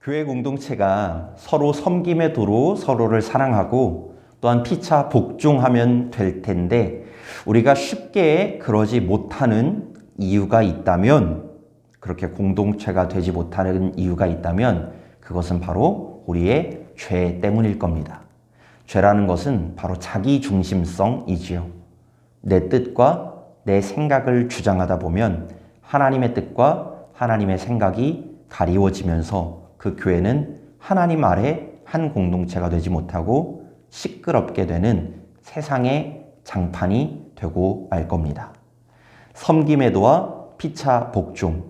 교회 공동체가 서로 섬김의 도로 서로를 사랑하고 또한 피차 복종하면 될 텐데 우리가 쉽게 그러지 못하는 이유가 있다면, 그렇게 공동체가 되지 못하는 이유가 있다면 그것은 바로 우리의 죄 때문일 겁니다. 죄라는 것은 바로 자기 중심성이지요. 내 뜻과 내 생각을 주장하다 보면 하나님의 뜻과 하나님의 생각이 가리워지면서 그 교회는 하나님 아래 한 공동체가 되지 못하고 시끄럽게 되는 세상의 장판이 되고 말 겁니다. 섬김의 도와 피차 복종,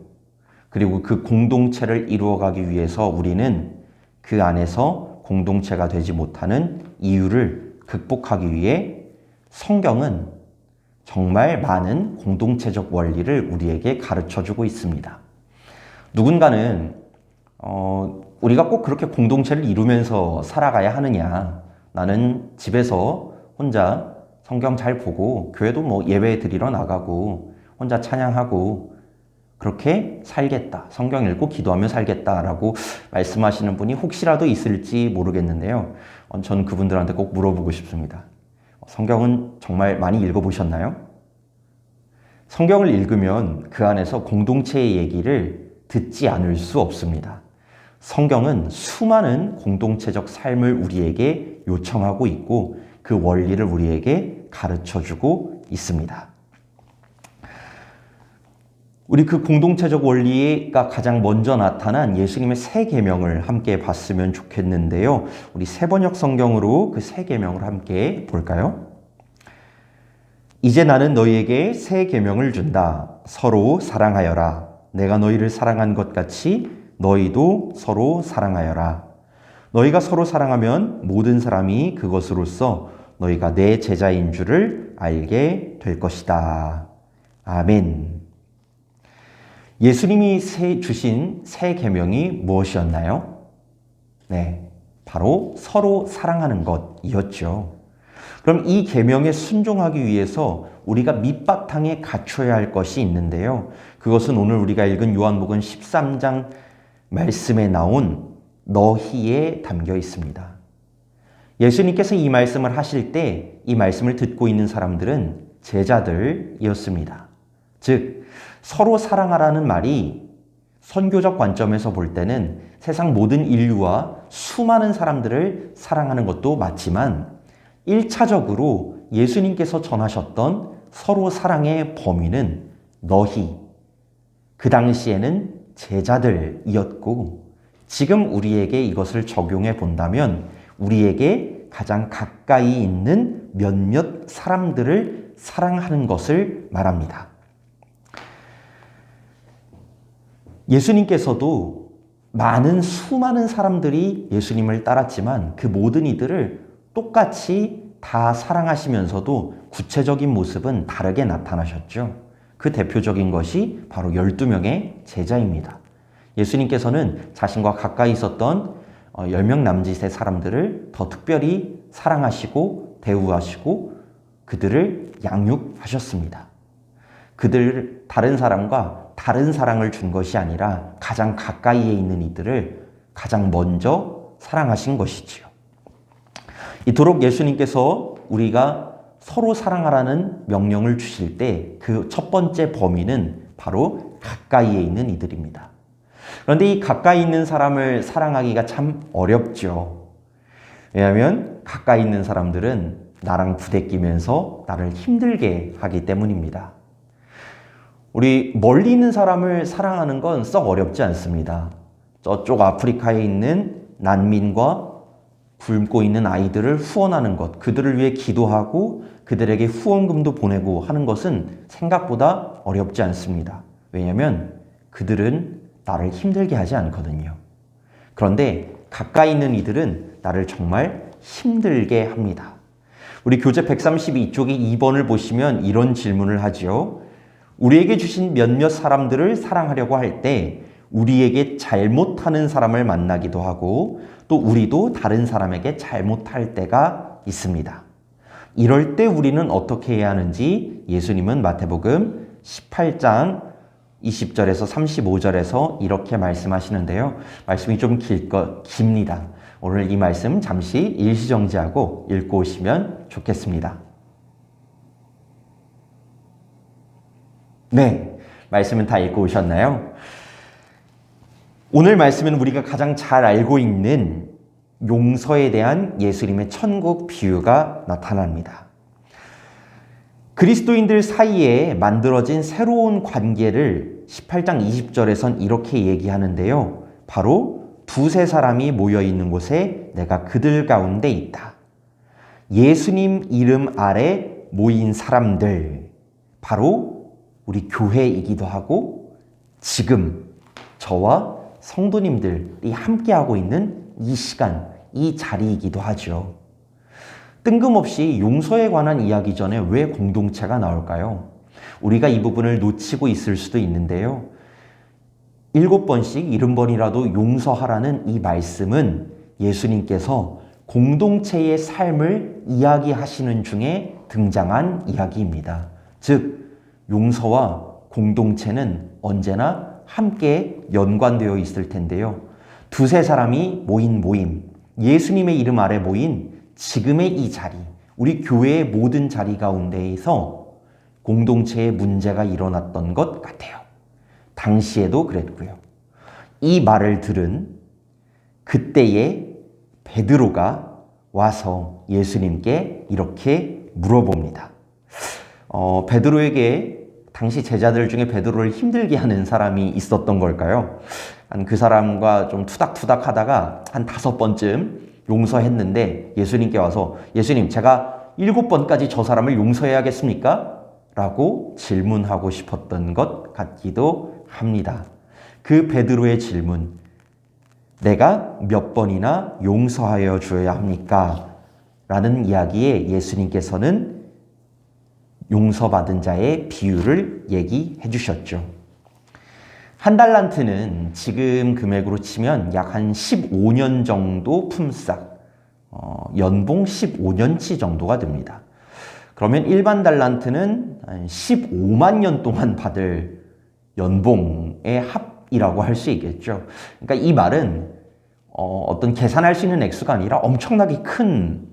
그리고 그 공동체를 이루어가기 위해서 우리는 그 안에서 공동체가 되지 못하는 이유를 극복하기 위해 성경은 정말 많은 공동체적 원리를 우리에게 가르쳐주고 있습니다. 누군가는 우리가 꼭 그렇게 공동체를 이루면서 살아가야 하느냐, 나는 집에서 혼자 성경 잘 보고 교회도 예배 드리러 나가고 혼자 찬양하고 그렇게 살겠다, 성경 읽고 기도하며 살겠다라고 말씀하시는 분이 혹시라도 있을지 모르겠는데요. 전 그분들한테 꼭 물어보고 싶습니다. 성경은 정말 많이 읽어보셨나요? 성경을 읽으면 그 안에서 공동체의 얘기를 듣지 않을 수 없습니다. 성경은 수많은 공동체적 삶을 우리에게 요청하고 있고 그 원리를 우리에게 가르쳐주고 있습니다. 우리 그 공동체적 원리가 가장 먼저 나타난 예수님의 세 계명을 함께 봤으면 좋겠는데요. 우리 새번역 성경으로 그 세 계명을 함께 볼까요? 이제 나는 너희에게 새 계명을 준다. 서로 사랑하여라. 내가 너희를 사랑한 것 같이 너희도 서로 사랑하여라. 너희가 서로 사랑하면 모든 사람이 그것으로써 너희가 내 제자인 줄을 알게 될 것이다. 아멘. 예수님이 주신 새 계명이 무엇이었나요? 네, 바로 서로 사랑하는 것이었죠. 그럼 이 계명에 순종하기 위해서 우리가 밑바탕에 갖춰야 할 것이 있는데요. 그것은 오늘 우리가 읽은 요한복음 13장 말씀에 나온 너희에 담겨 있습니다. 예수님께서 이 말씀을 하실 때 이 말씀을 듣고 있는 사람들은 제자들이었습니다. 즉 서로 사랑하라는 말이 선교적 관점에서 볼 때는 세상 모든 인류와 수많은 사람들을 사랑하는 것도 맞지만 1차적으로 예수님께서 전하셨던 서로 사랑의 범위는 너희, 그 당시에는 제자들이었고 지금 우리에게 이것을 적용해 본다면 우리에게 가장 가까이 있는 몇몇 사람들을 사랑하는 것을 말합니다. 예수님께서도 수많은 사람들이 예수님을 따랐지만 그 모든 이들을 똑같이 다 사랑하시면서도 구체적인 모습은 다르게 나타나셨죠. 그 대표적인 것이 바로 12명의 제자입니다. 예수님께서는 자신과 가까이 있었던 10명 남짓의 사람들을 더 특별히 사랑하시고 대우하시고 그들을 양육하셨습니다. 다른 사람과 다른 사랑을 준 것이 아니라 가장 가까이에 있는 이들을 가장 먼저 사랑하신 것이지요. 이토록 예수님께서 우리가 서로 사랑하라는 명령을 주실 때 그 첫 번째 범위는 바로 가까이에 있는 이들입니다. 그런데 이 가까이 있는 사람을 사랑하기가 참 어렵죠. 왜냐하면 가까이 있는 사람들은 나랑 부대끼면서 나를 힘들게 하기 때문입니다. 우리 멀리 있는 사람을 사랑하는 건 썩 어렵지 않습니다. 저쪽 아프리카에 있는 난민과 굶고 있는 아이들을 후원하는 것, 그들을 위해 기도하고 그들에게 후원금도 보내고 하는 것은 생각보다 어렵지 않습니다. 왜냐하면 그들은 나를 힘들게 하지 않거든요. 그런데 가까이 있는 이들은 나를 정말 힘들게 합니다. 우리 교재 132쪽의 2번을 보시면 이런 질문을 하지요. 우리에게 주신 몇몇 사람들을 사랑하려고 할 때 우리에게 잘못하는 사람을 만나기도 하고 또 우리도 다른 사람에게 잘못할 때가 있습니다. 이럴 때 우리는 어떻게 해야 하는지 예수님은 마태복음 18장 20절에서 35절에서 이렇게 말씀하시는데요. 말씀이 좀 깁니다. 오늘 이 말씀 잠시 일시정지하고 읽고 오시면 좋겠습니다. 네, 말씀은 다 읽고 오셨나요? 오늘 말씀은 우리가 가장 잘 알고 있는 용서에 대한 예수님의 천국 비유가 나타납니다. 그리스도인들 사이에 만들어진 새로운 관계를 18장 20절에선 이렇게 얘기하는데요. 바로 두세 사람이 모여 있는 곳에 내가 그들 가운데 있다. 예수님 이름 아래 모인 사람들, 바로 우리 교회이기도 하고 지금 저와 성도님들이 함께하고 있는 이 시간, 이 자리이기도 하죠. 뜬금없이 용서에 관한 이야기 전에 왜 공동체가 나올까요? 우리가 이 부분을 놓치고 있을 수도 있는데요. 7번씩 70번이라도 용서하라는 이 말씀은 예수님께서 공동체의 삶을 이야기하시는 중에 등장한 이야기입니다. 즉, 용서와 공동체는 언제나 함께 연관되어 있을 텐데요. 두세 사람이 모인 모임, 예수님의 이름 아래 모인 지금의 이 자리, 우리 교회의 모든 자리 가운데에서 공동체의 문제가 일어났던 것 같아요. 당시에도 그랬고요. 이 말을 들은 그때의 베드로가 와서 예수님께 이렇게 물어봅니다. 베드로에게 당시 제자들 중에 베드로를 힘들게 하는 사람이 있었던 걸까요? 그 사람과 좀 투닥투닥 하다가 한 5번쯤 용서했는데 예수님께 와서 예수님, 제가 7번까지 저 사람을 용서해야겠습니까? 라고 질문하고 싶었던 것 같기도 합니다. 그 베드로의 질문, 내가 몇 번이나 용서하여 주어야 합니까? 라는 이야기에 예수님께서는 용서받은 자의 비유를 얘기해 주셨죠. 한 달란트는 지금 금액으로 치면 약 한 15년 정도 품삯, 연봉 15년치 정도가 됩니다. 그러면 일반 달란트는 한 15만 년 동안 받을 연봉의 합이라고 할 수 있겠죠. 그러니까 이 말은 어떤 계산할 수 있는 액수가 아니라 엄청나게 큰,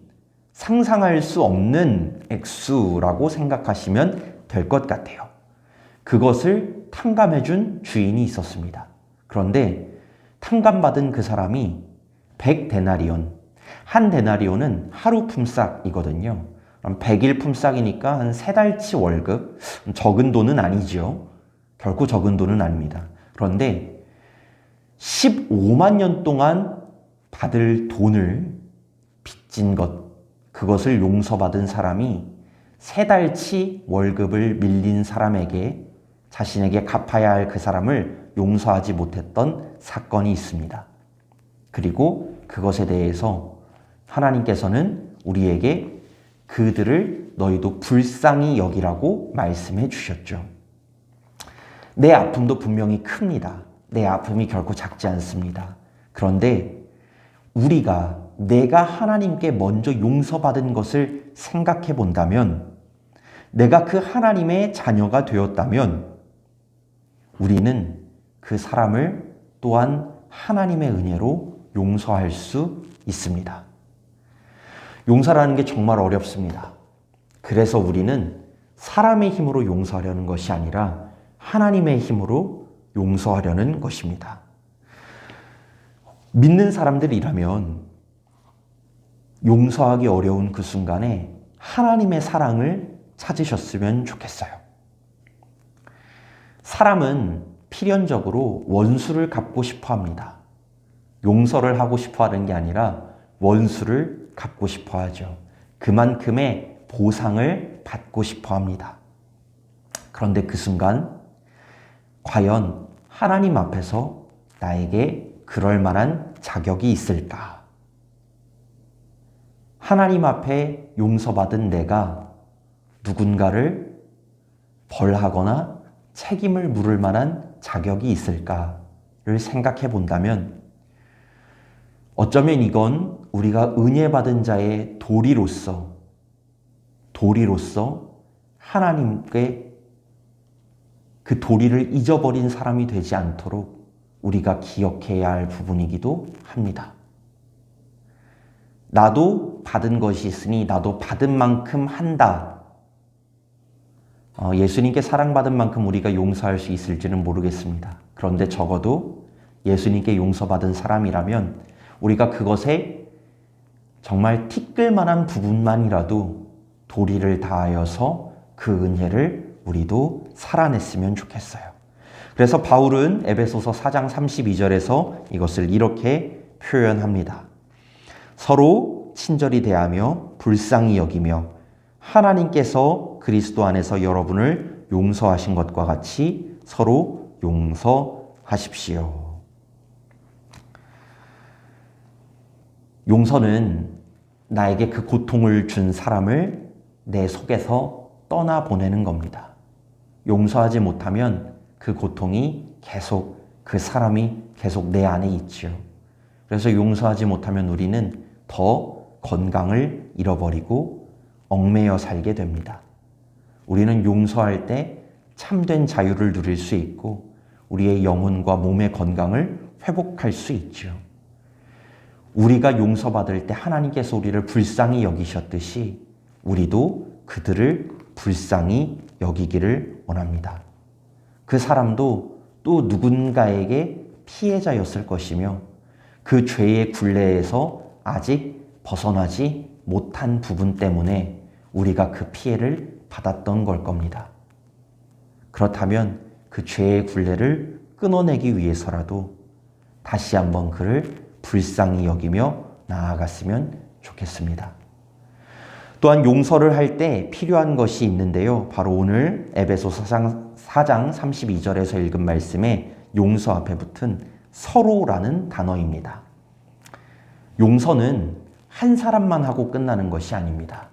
상상할 수 없는 액수라고 생각하시면 될 것 같아요. 그것을 탕감해준 주인이 있었습니다. 그런데 탕감받은 그 사람이 100데나리온, 한 데나리온은 하루 품삯이거든요. 그럼 100일 품삯이니까 한 3달치 월급, 적은 돈은 아니죠. 결코 적은 돈은 아닙니다. 그런데 15만 년 동안 받을 돈을 빚진 것, 그것을 용서받은 사람이 3달치 월급을 밀린 사람에게 자신에게 갚아야 할 그 사람을 용서하지 못했던 사건이 있습니다. 그리고 그것에 대해서 하나님께서는 우리에게 그들을 너희도 불쌍히 여기라고 말씀해 주셨죠. 내 아픔도 분명히 큽니다. 내 아픔이 결코 작지 않습니다. 그런데 내가 하나님께 먼저 용서받은 것을 생각해 본다면, 내가 그 하나님의 자녀가 되었다면 우리는 그 사람을 또한 하나님의 은혜로 용서할 수 있습니다. 용서라는 게 정말 어렵습니다. 그래서 우리는 사람의 힘으로 용서하려는 것이 아니라 하나님의 힘으로 용서하려는 것입니다. 믿는 사람들이라면 용서하기 어려운 그 순간에 하나님의 사랑을 찾으셨으면 좋겠어요. 사람은 필연적으로 원수를 갚고 싶어 합니다. 용서를 하고 싶어 하는 게 아니라 원수를 갚고 싶어 하죠. 그만큼의 보상을 받고 싶어 합니다. 그런데 그 순간, 과연 하나님 앞에서 나에게 그럴 만한 자격이 있을까? 하나님 앞에 용서받은 내가 누군가를 벌하거나 책임을 물을 만한 자격이 있을까를 생각해 본다면, 어쩌면 이건 우리가 은혜 받은 자의 도리로서 하나님께 그 도리를 잊어버린 사람이 되지 않도록 우리가 기억해야 할 부분이기도 합니다. 나도 받은 것이 있으니 나도 받은 만큼 한다. 예수님께 사랑받은 만큼 우리가 용서할 수 있을지는 모르겠습니다. 그런데 적어도 예수님께 용서받은 사람이라면 우리가 그것에 정말 티끌만한 부분만이라도 도리를 다하여서 그 은혜를 우리도 살아냈으면 좋겠어요. 그래서 바울은 에베소서 4장 32절에서 이것을 이렇게 표현합니다. 서로 친절히 대하며 불쌍히 여기며 하나님께서 그리스도 안에서 여러분을 용서하신 것과 같이 서로 용서하십시오. 용서는 나에게 그 고통을 준 사람을 내 속에서 떠나보내는 겁니다. 용서하지 못하면 그 고통이 계속, 그 사람이 계속 내 안에 있지요. 그래서 용서하지 못하면 우리는 더 건강을 잃어버리고 얽매여 살게 됩니다. 우리는 용서할 때 참된 자유를 누릴 수 있고 우리의 영혼과 몸의 건강을 회복할 수 있죠. 우리가 용서받을 때 하나님께서 우리를 불쌍히 여기셨듯이 우리도 그들을 불쌍히 여기기를 원합니다. 그 사람도 또 누군가에게 피해자였을 것이며 그 죄의 굴레에서 아직 벗어나지 못한 부분 때문에 우리가 그 피해를 받았던 걸 겁니다. 그렇다면 그 죄의 굴레를 끊어내기 위해서라도 다시 한번 그를 불쌍히 여기며 나아갔으면 좋겠습니다. 또한 용서를 할 때 필요한 것이 있는데요. 바로 오늘 에베소서 4장 32절에서 읽은 말씀에 용서 앞에 붙은 서로라는 단어입니다. 용서는 한 사람만 하고 끝나는 것이 아닙니다.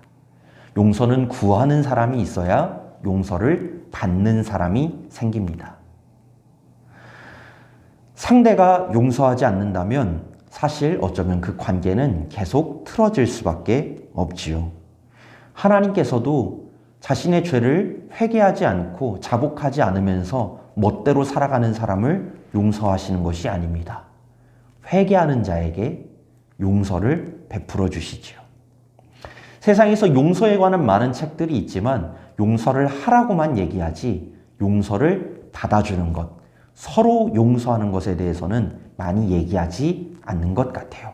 용서는 구하는 사람이 있어야 용서를 받는 사람이 생깁니다. 상대가 용서하지 않는다면 사실 어쩌면 그 관계는 계속 틀어질 수밖에 없지요. 하나님께서도 자신의 죄를 회개하지 않고 자복하지 않으면서 멋대로 살아가는 사람을 용서하시는 것이 아닙니다. 회개하는 자에게 용서를 베풀어 주시지요. 세상에서 용서에 관한 많은 책들이 있지만 용서를 하라고만 얘기하지 용서를 받아주는 것, 서로 용서하는 것에 대해서는 많이 얘기하지 않는 것 같아요.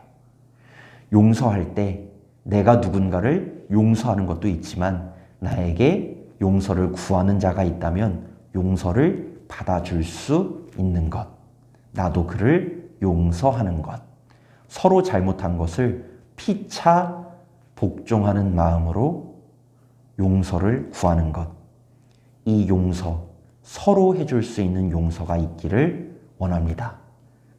용서할 때 내가 누군가를 용서하는 것도 있지만 나에게 용서를 구하는 자가 있다면 용서를 받아줄 수 있는 것, 나도 그를 용서하는 것, 서로 잘못한 것을 피차 복종하는 마음으로 용서를 구하는 것, 이 용서, 서로 해줄 수 있는 용서가 있기를 원합니다.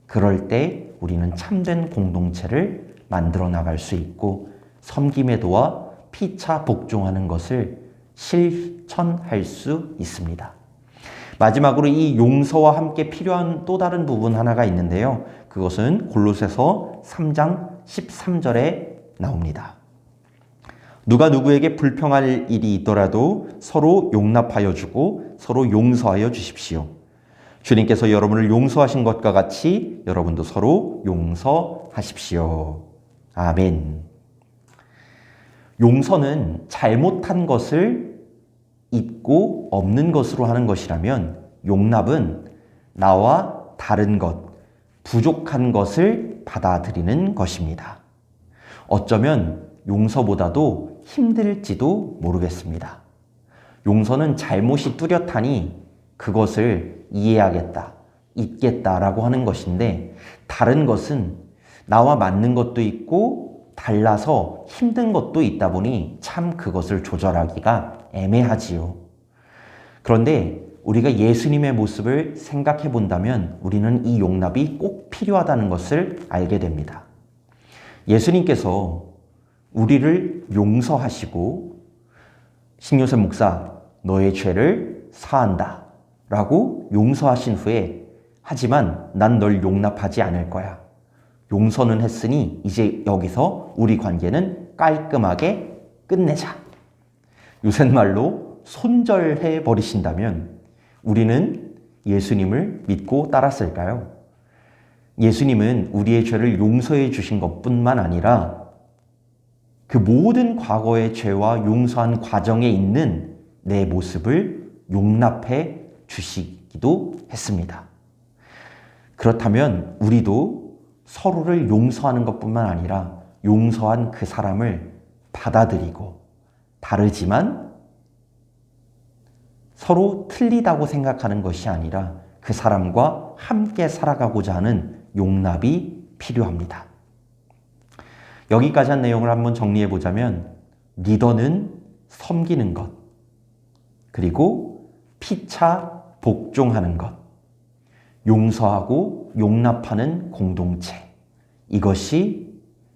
그럴 때 우리는 참된 공동체를 만들어 나갈 수 있고 섬김의 도와 피차 복종하는 것을 실천할 수 있습니다. 마지막으로 이 용서와 함께 필요한 또 다른 부분 하나가 있는데요. 그것은 골로새서 3장 13절에 나옵니다. 누가 누구에게 불평할 일이 있더라도 서로 용납하여 주고 서로 용서하여 주십시오. 주님께서 여러분을 용서하신 것과 같이 여러분도 서로 용서하십시오. 아멘. 용서는 잘못한 것을 잊고 없는 것으로 하는 것이라면 용납은 나와 다른 것, 부족한 것을 받아들이는 것입니다. 어쩌면 용서보다도 힘들지도 모르겠습니다. 용서는 잘못이 뚜렷하니 그것을 이해하겠다, 잊겠다라고 하는 것인데 다른 것은 나와 맞는 것도 있고 달라서 힘든 것도 있다 보니 참 그것을 조절하기가 애매하지요. 그런데 우리가 예수님의 모습을 생각해 본다면 우리는 이 용납이 꼭 필요하다는 것을 알게 됩니다. 예수님께서 우리를 용서하시고 신요셉 목사, 너의 죄를 사한다 라고 용서하신 후에 하지만 난 널 용납하지 않을 거야. 용서는 했으니 이제 여기서 우리 관계는 깔끔하게 끝내자. 요새 말로 손절해 버리신다면 우리는 예수님을 믿고 따랐을까요? 예수님은 우리의 죄를 용서해 주신 것뿐만 아니라 그 모든 과거의 죄와 용서한 과정에 있는 내 모습을 용납해 주시기도 했습니다. 그렇다면 우리도 서로를 용서하는 것뿐만 아니라 용서한 그 사람을 받아들이고 다르지만 서로 틀리다고 생각하는 것이 아니라 그 사람과 함께 살아가고자 하는 용납이 필요합니다. 여기까지 한 내용을 한번 정리해 보자면 리더는 섬기는 것, 그리고 피차 복종하는 것, 용서하고 용납하는 공동체, 이것이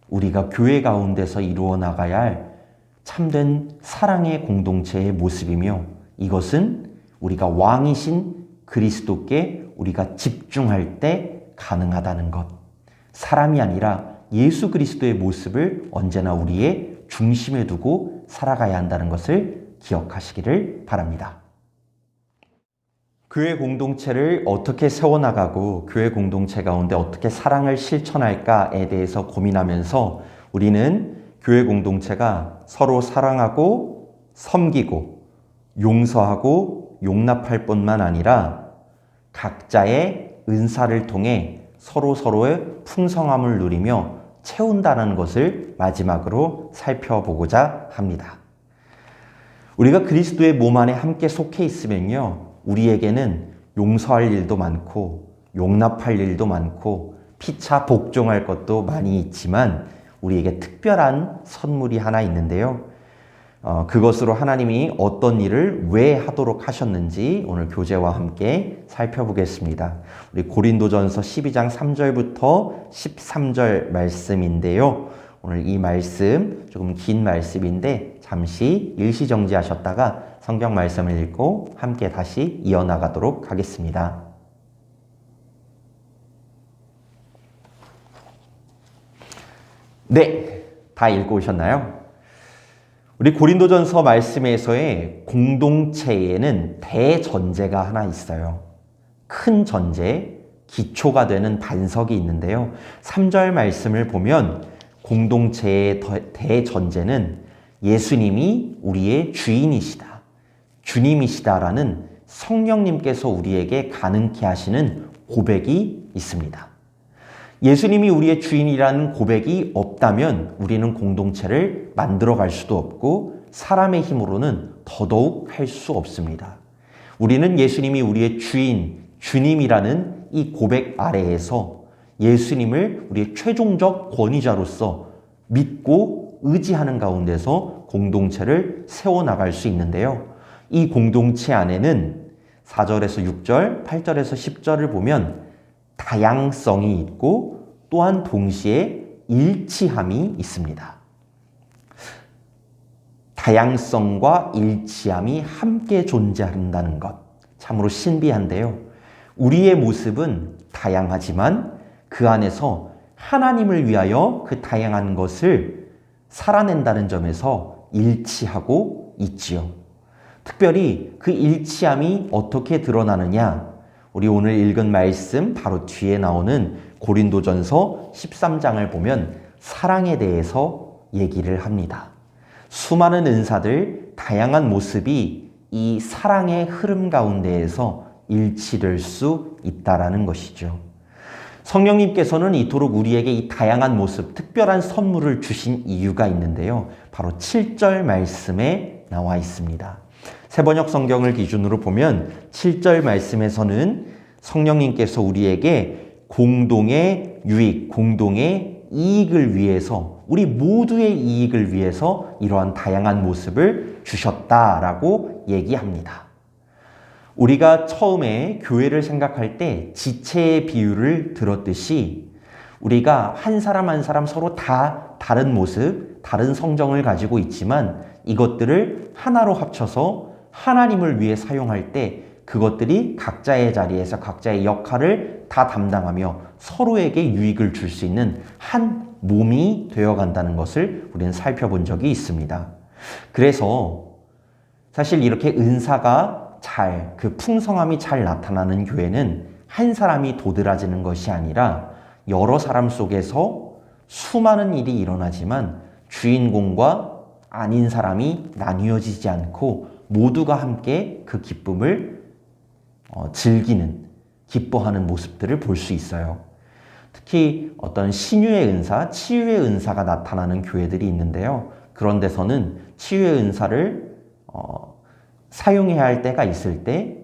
우리가 교회 가운데서 이루어 나가야 할 참된 사랑의 공동체의 모습이며 이것은 우리가 왕이신 그리스도께 우리가 집중할 때 가능하다는 것, 사람이 아니라 예수 그리스도의 모습을 언제나 우리의 중심에 두고 살아가야 한다는 것을 기억하시기를 바랍니다. 교회 공동체를 어떻게 세워나가고 교회 공동체 가운데 어떻게 사랑을 실천할까에 대해서 고민하면서 우리는 교회 공동체가 서로 사랑하고 섬기고 용서하고 용납할 뿐만 아니라 각자의 은사를 통해 서로의 풍성함을 누리며 채운다는 것을 마지막으로 살펴보고자 합니다. 우리가 그리스도의 몸 안에 함께 속해 있으면요, 우리에게는 용서할 일도 많고 용납할 일도 많고 피차 복종할 것도 많이 있지만 우리에게 특별한 선물이 하나 있는데요. 그것으로 하나님이 어떤 일을 왜 하도록 하셨는지 오늘 교재와 함께 살펴보겠습니다. 우리 고린도전서 12장 3절부터 13절 말씀인데요. 오늘 이 말씀 조금 긴 말씀인데 잠시 일시정지하셨다가 성경 말씀을 읽고 함께 다시 이어나가도록 하겠습니다. 네, 다 읽고 오셨나요? 우리 고린도전서 말씀에서의 공동체에는 대전제가 하나 있어요. 큰 전제, 기초가 되는 반석이 있는데요. 3절 말씀을 보면 공동체의 대전제는 예수님이 우리의 주인이시다, 주님이시다라는 성령님께서 우리에게 가능케 하시는 고백이 있습니다. 예수님이 우리의 주인이라는 고백이 없다면 우리는 공동체를 만들어갈 수도 없고 사람의 힘으로는 더더욱 할 수 없습니다. 우리는 예수님이 우리의 주인, 주님이라는 이 고백 아래에서 예수님을 우리의 최종적 권위자로서 믿고 의지하는 가운데서 공동체를 세워나갈 수 있는데요. 이 공동체 안에는 4절에서 6절, 8절에서 10절을 보면 다양성이 있고 또한 동시에 일치함이 있습니다. 다양성과 일치함이 함께 존재한다는 것, 참으로 신비한데요. 우리의 모습은 다양하지만 그 안에서 하나님을 위하여 그 다양한 것을 살아낸다는 점에서 일치하고 있지요. 특별히 그 일치함이 어떻게 드러나느냐? 우리 오늘 읽은 말씀 바로 뒤에 나오는 고린도전서 13장을 보면 사랑에 대해서 얘기를 합니다. 수많은 은사들, 다양한 모습이 이 사랑의 흐름 가운데에서 일치될 수 있다라는 것이죠. 성령님께서는 이토록 우리에게 이 다양한 모습, 특별한 선물을 주신 이유가 있는데요. 바로 7절 말씀에 나와 있습니다. 새번역 성경을 기준으로 보면 7절 말씀에서는 성령님께서 우리에게 공동의 유익, 공동의 이익을 위해서, 우리 모두의 이익을 위해서 이러한 다양한 모습을 주셨다라고 얘기합니다. 우리가 처음에 교회를 생각할 때 지체의 비유를 들었듯이 우리가 한 사람 한 사람 서로 다 다른 모습, 다른 성정을 가지고 있지만 이것들을 하나로 합쳐서 하나님을 위해 사용할 때 그것들이 각자의 자리에서 각자의 역할을 다 담당하며 서로에게 유익을 줄 수 있는 한 몸이 되어간다는 것을 우리는 살펴본 적이 있습니다. 그래서 사실 이렇게 은사가 그 풍성함이 잘 나타나는 교회는 한 사람이 도드라지는 것이 아니라 여러 사람 속에서 수많은 일이 일어나지만 주인공과 아닌 사람이 나뉘어지지 않고 모두가 함께 그 기쁨을 즐기는, 기뻐하는 모습들을 볼 수 있어요. 특히 어떤 신유의 은사, 치유의 은사가 나타나는 교회들이 있는데요. 그런 데서는 치유의 은사를 사용해야 할 때가 있을 때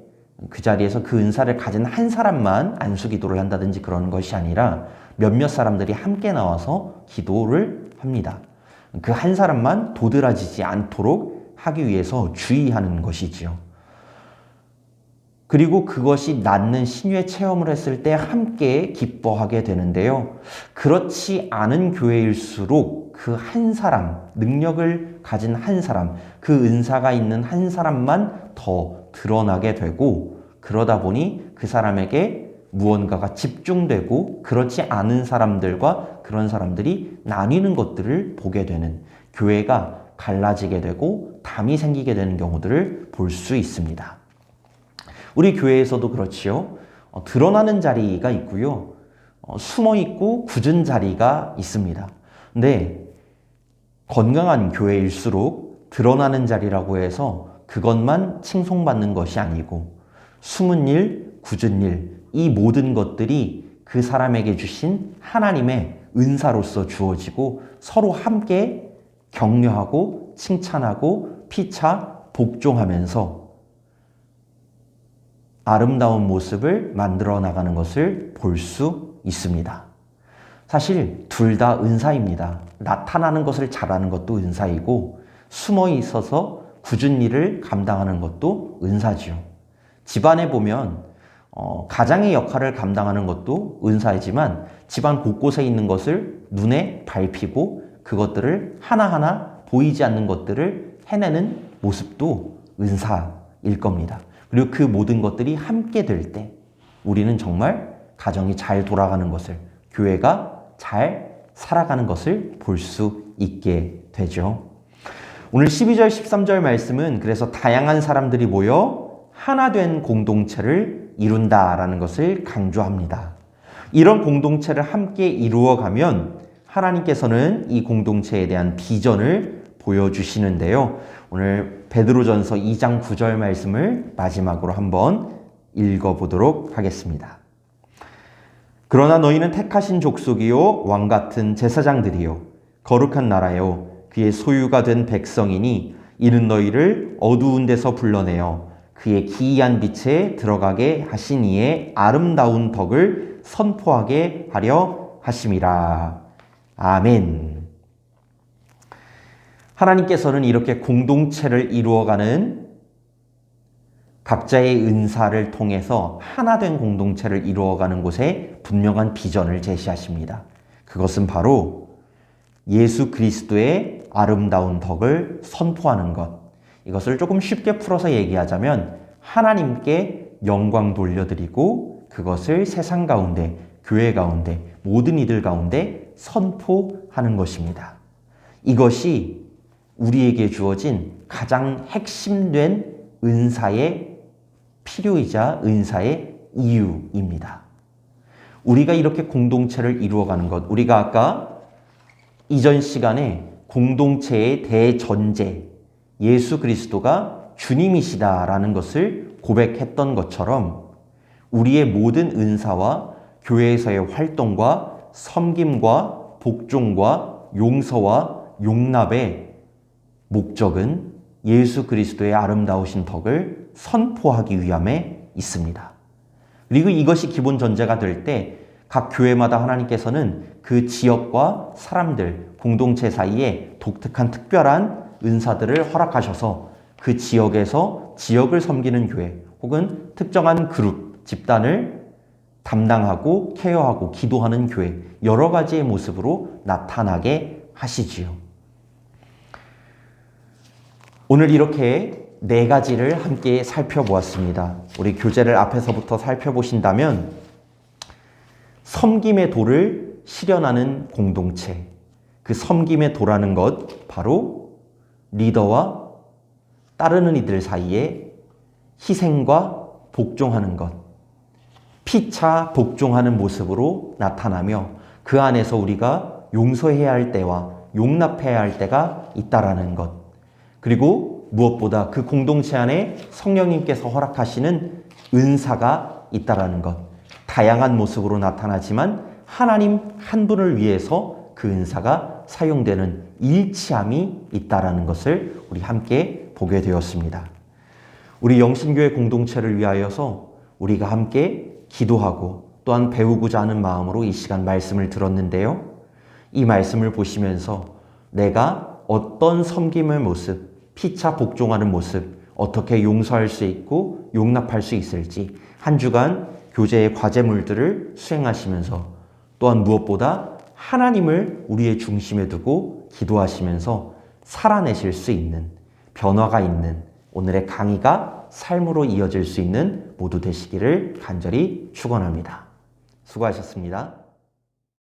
그 자리에서 그 은사를 가진 한 사람만 안수 기도를 한다든지 그런 것이 아니라 몇몇 사람들이 함께 나와서 기도를 합니다. 그 한 사람만 도드라지지 않도록 하기 위해서 주의하는 것이지요. 그리고 그것이 낫는 신유의 체험을 했을 때 함께 기뻐하게 되는데요. 그렇지 않은 교회일수록 그 한 사람, 능력을 가진 한 사람, 그 은사가 있는 한 사람만 더 드러나게 되고, 그러다 보니 그 사람에게 무언가가 집중되고 그렇지 않은 사람들과 그런 사람들이 나뉘는 것들을 보게 되는, 교회가 갈라지게 되고 담이 생기게 되는 경우들을 볼 수 있습니다. 우리 교회에서도 그렇지요. 드러나는 자리가 있고요. 숨어있고 굳은 자리가 있습니다. 근데 건강한 교회일수록 드러나는 자리라고 해서 그것만 칭송받는 것이 아니고 숨은 일, 굳은 일, 이 모든 것들이 그 사람에게 주신 하나님의 은사로서 주어지고 서로 함께 격려하고 칭찬하고 피차 복종하면서 아름다운 모습을 만들어 나가는 것을 볼 수 있습니다. 사실 둘 다 은사입니다. 나타나는 것을 잘하는 것도 은사이고 숨어 있어서 굳은 일을 감당하는 것도 은사지요. 집안에 보면 가장의 역할을 감당하는 것도 은사이지만 집안 곳곳에 있는 것을 눈에 밟히고 그것들을 하나하나 보이지 않는 것들을 해내는 모습도 은사일 겁니다. 그리고 그 모든 것들이 함께 될 때 우리는 정말 가정이 잘 돌아가는 것을, 교회가 잘 살아가는 것을 볼 수 있게 되죠. 오늘 12절, 13절 말씀은 그래서 다양한 사람들이 모여 하나 된 공동체를 이룬다라는 것을 강조합니다. 이런 공동체를 함께 이루어가면 하나님께서는 이 공동체에 대한 비전을 보여주시는데요. 오늘 베드로전서 2장 9절 말씀을 마지막으로 한번 읽어보도록 하겠습니다. 그러나 너희는 택하신 족속이요 왕같은 제사장들이요 거룩한 나라요 그의 소유가 된 백성이니 이는 너희를 어두운 데서 불러내어 그의 기이한 빛에 들어가게 하신 이의 아름다운 덕을 선포하게 하려 하심이라. 아멘. 하나님께서는 이렇게 공동체를 이루어가는 각자의 은사를 통해서 하나 된 공동체를 이루어가는 곳에 분명한 비전을 제시하십니다. 그것은 바로 예수 그리스도의 아름다운 덕을 선포하는 것. 이것을 조금 쉽게 풀어서 얘기하자면 하나님께 영광 돌려드리고 그것을 세상 가운데, 교회 가운데, 모든 이들 가운데 선포하는 것입니다. 이것이 우리에게 주어진 가장 핵심된 은사의 필요이자 은사의 이유입니다. 우리가 이렇게 공동체를 이루어가는 것, 우리가 아까 이전 시간에 공동체의 대전제, 예수 그리스도가 주님이시다라는 것을 고백했던 것처럼 우리의 모든 은사와 교회에서의 활동과 섬김과 복종과 용서와 용납의 목적은 예수 그리스도의 아름다우신 덕을 선포하기 위함에 있습니다. 그리고 이것이 기본 전제가 될 때 각 교회마다 하나님께서는 그 지역과 사람들, 공동체 사이에 독특한 특별한 은사들을 허락하셔서 그 지역에서 지역을 섬기는 교회 혹은 특정한 그룹, 집단을 담당하고 케어하고 기도하는 교회, 여러 가지의 모습으로 나타나게 하시지요. 오늘 이렇게 네 가지를 함께 살펴보았습니다. 우리 교재를 앞에서부터 살펴보신다면 섬김의 도를 실현하는 공동체, 그 섬김의 도라는 것 바로 리더와 따르는 이들 사이에 희생과 복종하는 것, 피차 복종하는 모습으로 나타나며 그 안에서 우리가 용서해야 할 때와 용납해야 할 때가 있다라는 것. 그리고 무엇보다 그 공동체 안에 성령님께서 허락하시는 은사가 있다라는 것. 다양한 모습으로 나타나지만 하나님 한 분을 위해서 그 은사가 사용되는 일치함이 있다라는 것을 우리 함께 보게 되었습니다. 우리 영신교회 공동체를 위하여서 우리가 함께 기도하고 또한 배우고자 하는 마음으로 이 시간 말씀을 들었는데요. 이 말씀을 보시면서 내가 어떤 섬김의 모습, 피차 복종하는 모습, 어떻게 용서할 수 있고 용납할 수 있을지 한 주간 교제의 과제물들을 수행하시면서 또한 무엇보다 하나님을 우리의 중심에 두고 기도하시면서 살아내실 수 있는 변화가 있는 오늘의 강의가 삶으로 이어질 수 있는 모두 되시기를 간절히 축원합니다. 수고하셨습니다.